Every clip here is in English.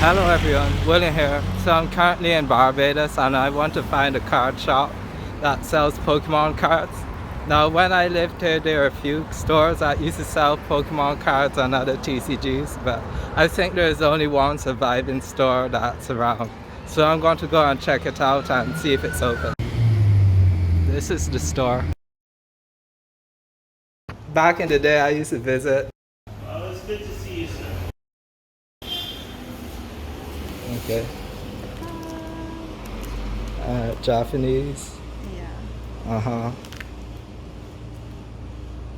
Hello everyone, William here. So I'm currently in Barbados and I want to find a card shop that sells Pokemon cards. Now when I lived here there were a few stores that used to sell Pokemon cards and other TCGs, but I think there's only one surviving store that's around. So I'm going to go and check it out and see if it's open. This is the store. Back in the day I used to visit. Well, it's good to see you, sir. Okay. Japanese. Yeah. Uh-huh.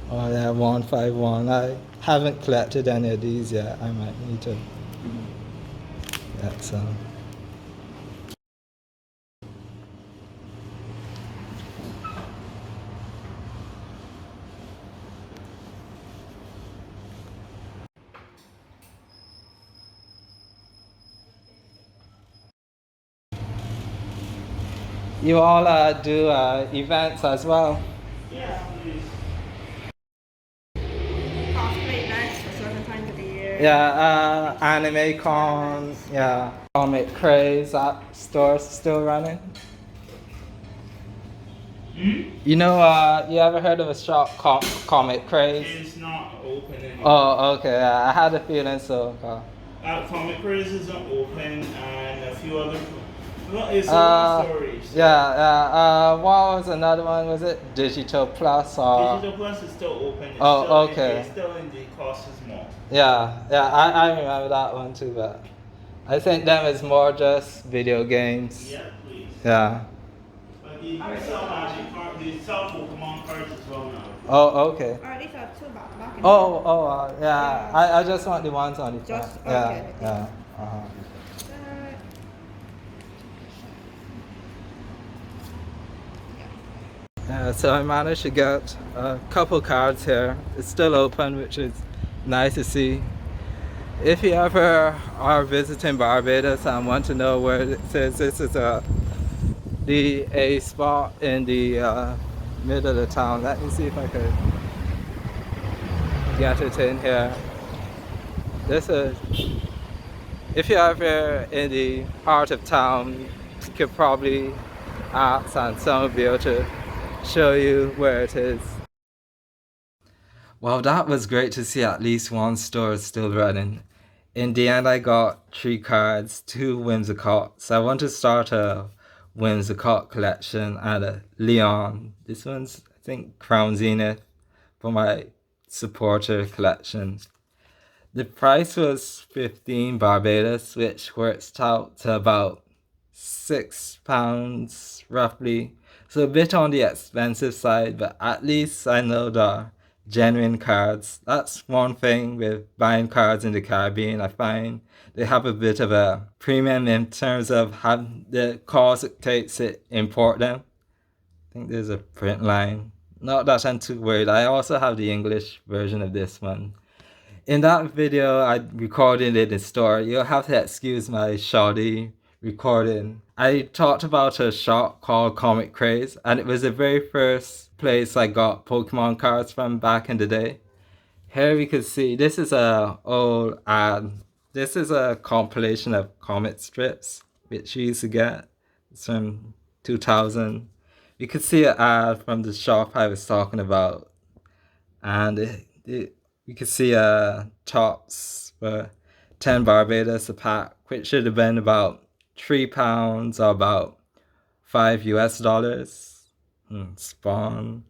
Oh yeah, 151. I haven't collected any of these yet. I might need to get some. You all do events as well? Yes, please. Cosplay events for certain times of the year. Yeah, Anime Con, yeah. Comic Craze, that store's still running. You know, you ever heard of a shop called Comic Craze? It's not open anymore. Oh, okay, I had a feeling so. Comic Craze isn't open, and a few other. Well, it's stories. What was another one? Was it Digital Plus or? Digital Plus is still open. It's Oh, still okay. It's still in the Costas Mall. Yeah, I remember that one too, but I think them is more just video games. Yeah, please. Yeah. But they sell Magic cards. They sell Pokemon cards as well now. Oh, okay. Or at least I have two back in Yeah. I just want the ones on the front. Just- Yeah, okay. yeah. Uh-huh. Yeah, so I managed to get a couple cards here. It's still open, which is nice to see. If you ever are visiting Barbados and want to know where it is, this is a spot in the middle of the town. Let me see if I could get it in here. This is, if you're ever in the heart of town, you could probably ask and someone will be able to show you where it is. Well, that was great to see at least one store still running. In the end, I got 3 cards, 2 Whimsicots. I want to start a Whimsicott collection and a Leon. This one's, I think, Crown Zenith for my supporter collection. The price was 15 Barbados, which works out to about £6 roughly. So a bit on the expensive side, but at least I know the genuine cards. That's one thing with buying cards in the Caribbean. I find they have a bit of a premium in terms of how the cost it takes to import them. I think there's a print line. Not that I'm too worried. I also have the English version of this one. In that video, I recorded it in store. You'll have to excuse my shoddy recording. I talked about a shop called Comic Craze, and it was the very first place I got Pokemon cards from back in the day. Here we could see, this is a old ad. This is a compilation of comic strips, which you used to get. It's from 2000. You could see an ad from the shop I was talking about, and you could see tops for 10 Barbados a pack, which should have been about £3 or about $5 US. Spawn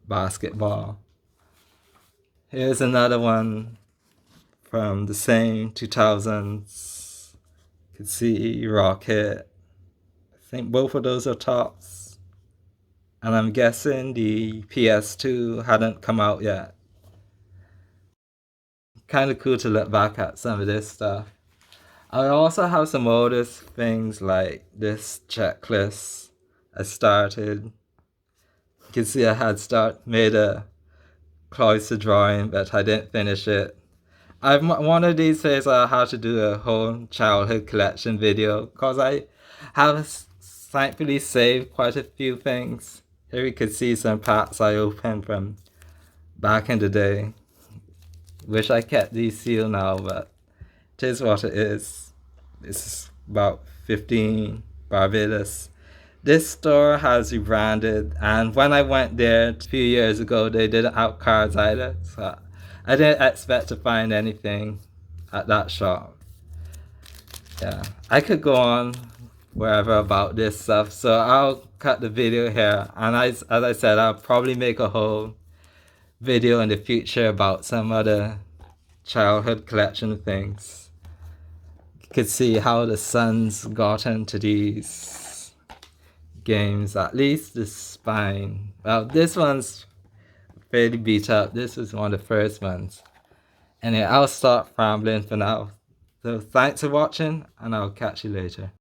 basketball. Here's another one from the same 2000s. You can see Rocket. I think both of those are tops. And I'm guessing the PS2 hadn't come out yet. Kind of cool to look back at some of this stuff. I also have some older things like this checklist I started. You can see I had made a cloister drawing, but I didn't finish it. One of these days I have to do a whole childhood collection video because I have thankfully saved quite a few things. Here you can see some packs I opened from back in the day. Wish I kept these sealed now, but it is what it is. It's about 15 Barbados. This store has rebranded, and when I went there a few years ago, they didn't have cards either. So I didn't expect to find anything at that shop. Yeah, I could go on wherever about this stuff, so I'll cut the video here. And as I said, I'll probably make a whole video in the future about some other childhood collection things. You could see how the sons got into these games. At least the spine. Well, this one's fairly beat up. This is one of the first ones. Anyway, I'll stop rambling for now. So thanks for watching, and I'll catch you later.